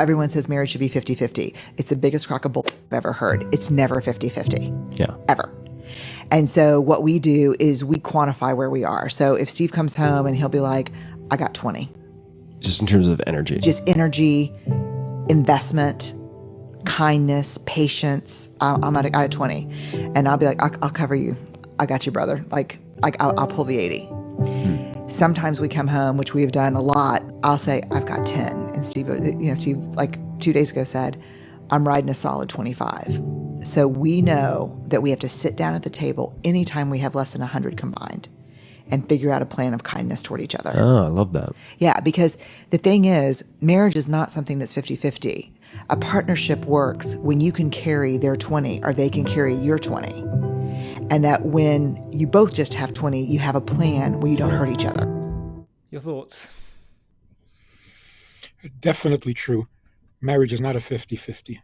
Everyone says marriage should be 50-50. It's the biggest crock of bull I've ever heard. It's never 50-50. Yeah. Ever. And so what we do is we quantify where we are. So if Steve comes home and he'll be like, I got 20. Just in terms of energy. Just energy, investment, kindness, patience. I'm at 20. And I'll be like, I'll cover you. I got you, brother. I'll pull the 80. Sometimes we come home, which we have done a lot. I'll say, I've got 10. And Steve, like 2 days ago said, I'm riding a solid 25. So we know that we have to sit down at the table anytime we have less than 100 combined and figure out a plan of kindness toward each other. Oh, I love that. Yeah, because the thing is, marriage is not something that's 50-50. A partnership works when you can carry their 20 or they can carry your 20. And that when you both just have 20, you have a plan where you don't hurt each other. Your thoughts? Definitely true. Marriage is not a 50-50.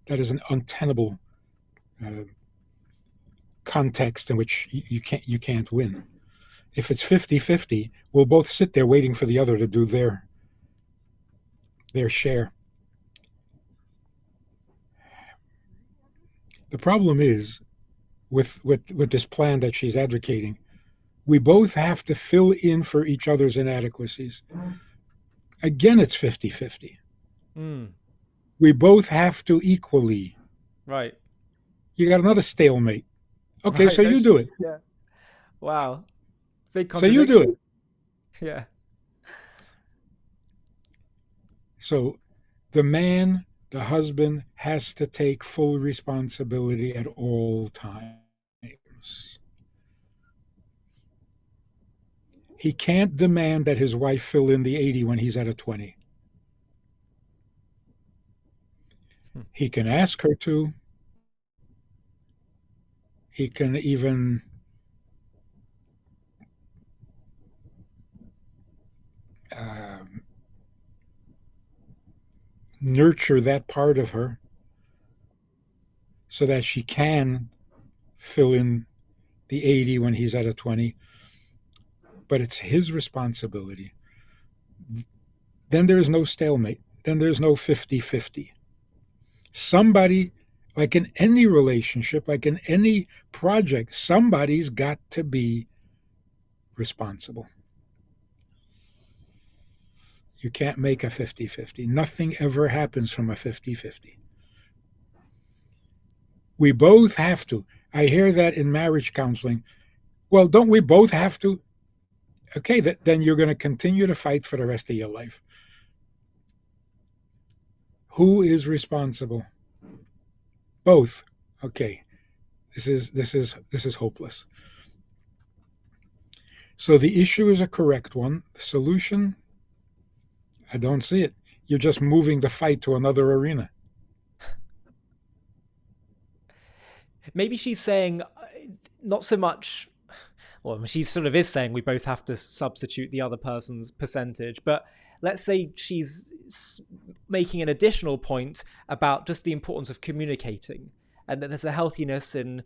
That is an untenable context in which you can't win. If it's 50-50, we'll both sit there waiting for the other to do their share. The problem is, with this plan that she's advocating, we both have to fill in for each other's inadequacies. Again, it's 50-50. We both have to equally. Right. You got another stalemate. Okay, Right, so you do it. Yeah. Wow. Big So you do it. Yeah. So the man, the husband, has to take full responsibility at all times. He can't demand that his wife fill in the 80 when he's at a 20. He can ask her to. He can even nurture that part of her so that she can fill in the 80 when he's at a 20. But it's his responsibility. Then there is no stalemate. Then there's no 50-50. Somebody, like in any relationship, like in any project, somebody's got to be responsible. You can't make a 50-50. Nothing ever happens from a 50-50. We both have to. I hear that in marriage counseling. Well, don't we both have to? Okay, then you're going to continue to fight for the rest of your life. Who is responsible? Both. Okay. This is hopeless. So the issue is a correct one. The solution, I don't see it. You're just moving the fight to another arena. Maybe she's saying not so much, well, she sort of is saying we both have to substitute the other person's percentage, but let's say she's making an additional point about just the importance of communicating, and that there's a healthiness in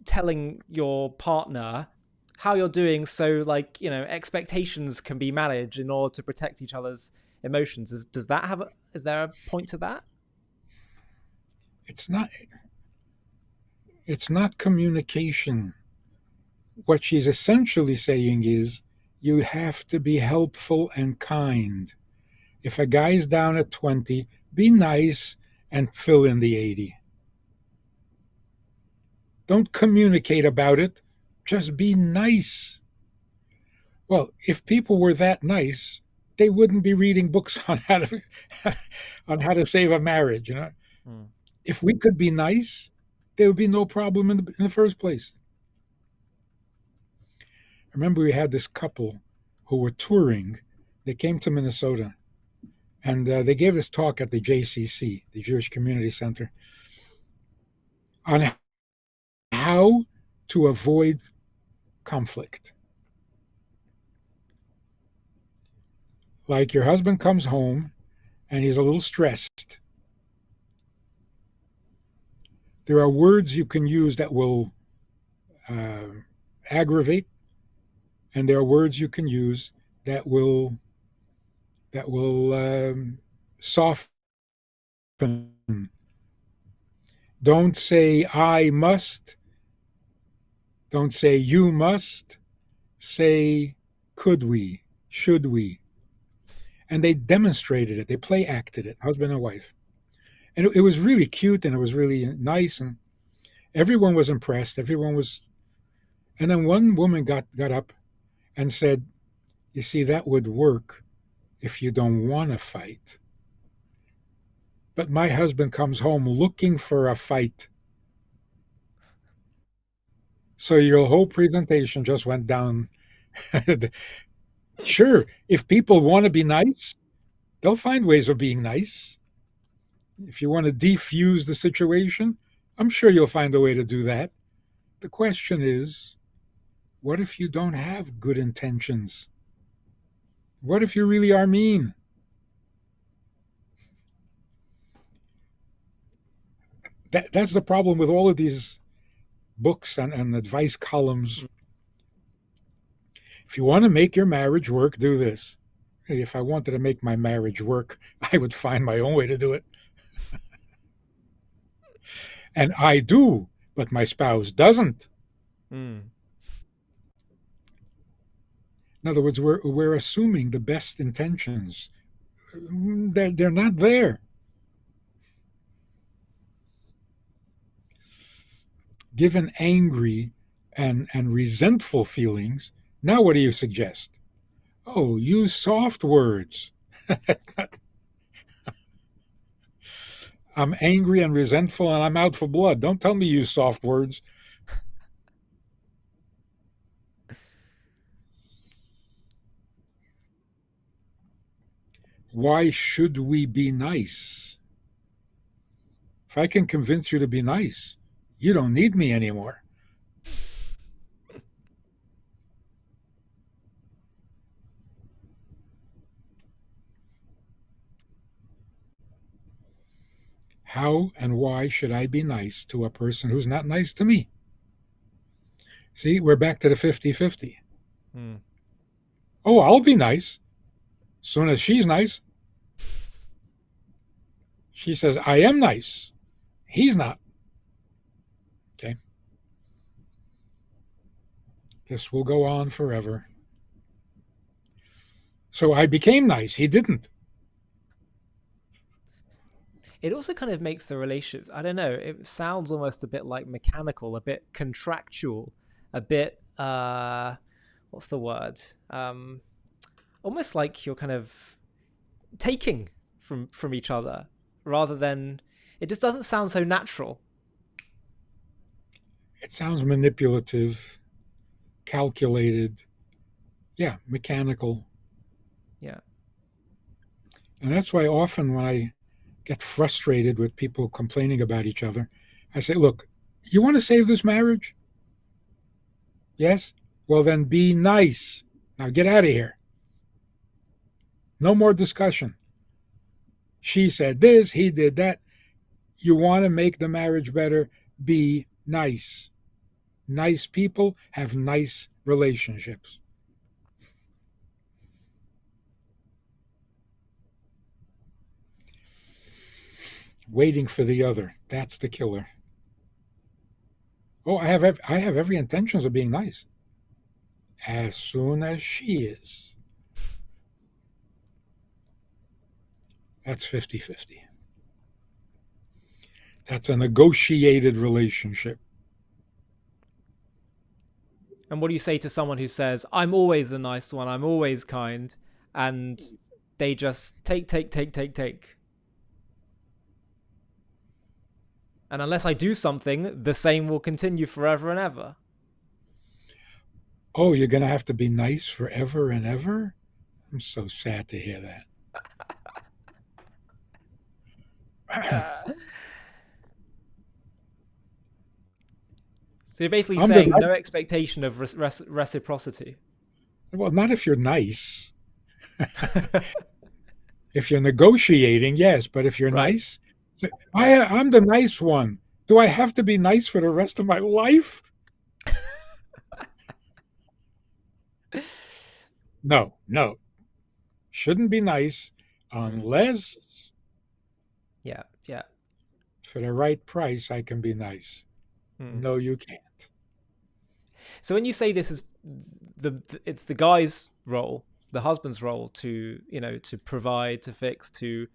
telling your partner how you're doing, so expectations can be managed in order to protect each other's emotions. Is there a point to that? It's not communication. What she's essentially saying is you have to be helpful and kind. If a guy's down at 20, be nice and fill in the 80. Don't communicate about it. Just be nice. Well, if people were that nice, they wouldn't be reading books on how to save a marriage. If we could be nice, there would be no problem in the first place. I remember we had this couple who were touring. They came to Minnesota, and they gave this talk at the JCC, the Jewish Community Center, on how to avoid conflict. Like your husband comes home and he's a little stressed. There are words you can use that will aggravate, and there are words you can use that will soften Don't say I must. Don't say you must. Say could we, should we. And they demonstrated it. They play acted it, husband and wife. And it was really cute and it was really nice. And everyone was impressed. Everyone was. And then one woman got up and said, you see, that would work if you don't want to fight. But my husband comes home looking for a fight. So your whole presentation just went down. Sure, if people want to be nice, they'll find ways of being nice. If you want to defuse the situation, I'm sure you'll find a way to do that. The question is, what if you don't have good intentions? What if you really are mean? That's the problem with all of these books and advice columns. If you want to make your marriage work, do this. If I wanted to make my marriage work, I would find my own way to do it. And I do, but my spouse doesn't. Mm. In other words, we're assuming the best intentions. They're not there. Given angry and resentful feelings, now what do you suggest? Oh, use soft words. I'm angry and resentful and I'm out for blood. Don't tell me use soft words. Why should we be nice? If I can convince you to be nice, you don't need me anymore. How and why should I be nice to a person who's not nice to me? See, we're back to the 50-50. Mm. Oh, I'll be nice. Soon as she's nice, she says, I am nice. He's not. Okay. This will go on forever. So I became nice. He didn't. It also kind of makes the relationship, I don't know, it sounds almost a bit like mechanical, a bit contractual, a bit, what's the word? Almost like you're kind of taking from each other rather than, it just doesn't sound so natural. It sounds manipulative, calculated, mechanical. Yeah. And that's why often when I get frustrated with people complaining about each other, I say, look, you want to save this marriage? Yes? Well, then be nice. Now get out of here. No more discussion. She said this, he did that. You want to make the marriage better? Be nice. Nice people have nice relationships. Waiting for the other. That's the killer. Oh, I have every intentions of being nice. As soon as she is. That's 50-50. That's a negotiated relationship. And what do you say to someone who says, I'm always the nice one, I'm always kind, and they just take? And unless I do something, the same will continue forever and ever. Oh, you're going to have to be nice forever and ever? I'm so sad to hear that. So you're basically saying no expectation of reciprocity. Well, not if you're nice. If you're negotiating, yes, but if you're nice, I'm the nice one. Do I have to be nice for the rest of my life? No. Shouldn't be nice unless Yeah. Yeah. For the right price, I can be nice. No, you can't. So when you say this is it's the guy's role, the husband's role to, to provide, to fix, to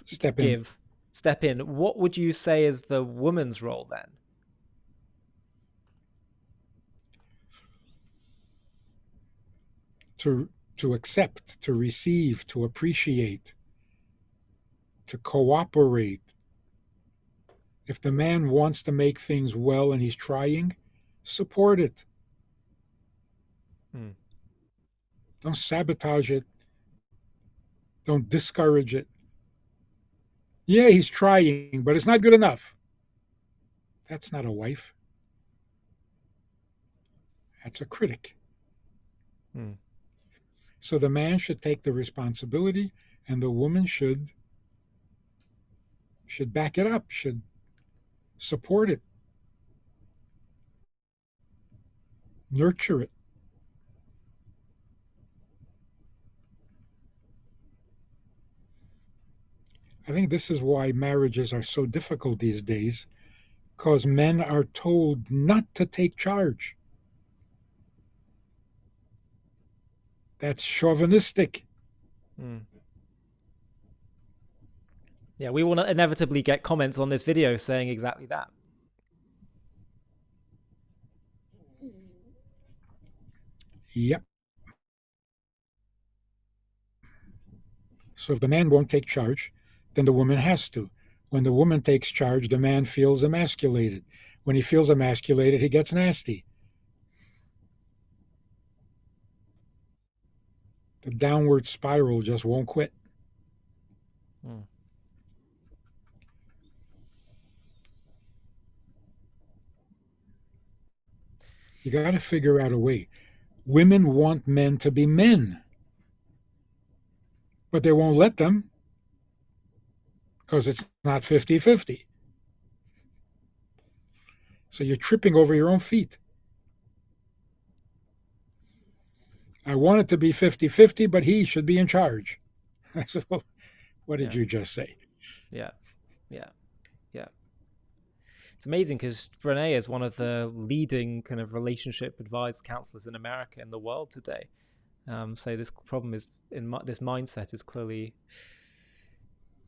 Step in. step in, what would you say is the woman's role then? To accept, to receive, to appreciate, to cooperate. If the man wants to make things well and he's trying, support it. Don't sabotage it. Don't discourage it. Yeah, he's trying, but it's not good enough. That's not a wife. That's a critic. So the man should take the responsibility, and the woman should back it up, should support it, nurture it. I think this is why marriages are so difficult these days, because men are told not to take charge. That's chauvinistic. Yeah, we will inevitably get comments on this video saying exactly that. Yep. So if the man won't take charge, then the woman has to. When the woman takes charge, the man feels emasculated. When he feels emasculated, he gets nasty. The downward spiral just won't quit. You got to figure out a way. Women want men to be men, but they won't let them because it's not 50-50. So you're tripping over your own feet. I want it to be 50-50, but he should be in charge. I said, well, what did you just say? Yeah. It's amazing because Brené is one of the leading kind of relationship advice counselors in America, in the world today. So this problem is this mindset is clearly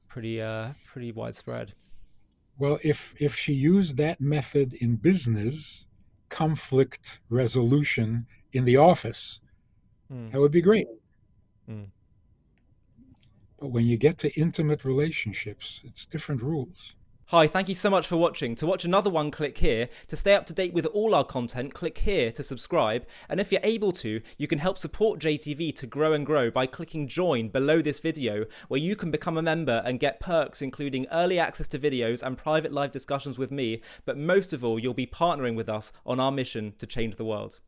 pretty widespread. Well, if she used that method in business, conflict resolution in the office, that would be great. But when you get to intimate relationships, it's different rules. Hi, thank you so much for watching. To watch another one, click here. To stay up to date with all our content, click here to subscribe. And if you're able to, you can help support JTV to grow and grow by clicking join below this video, where you can become a member and get perks including early access to videos and private live discussions with me. But most of all, you'll be partnering with us on our mission to change the world.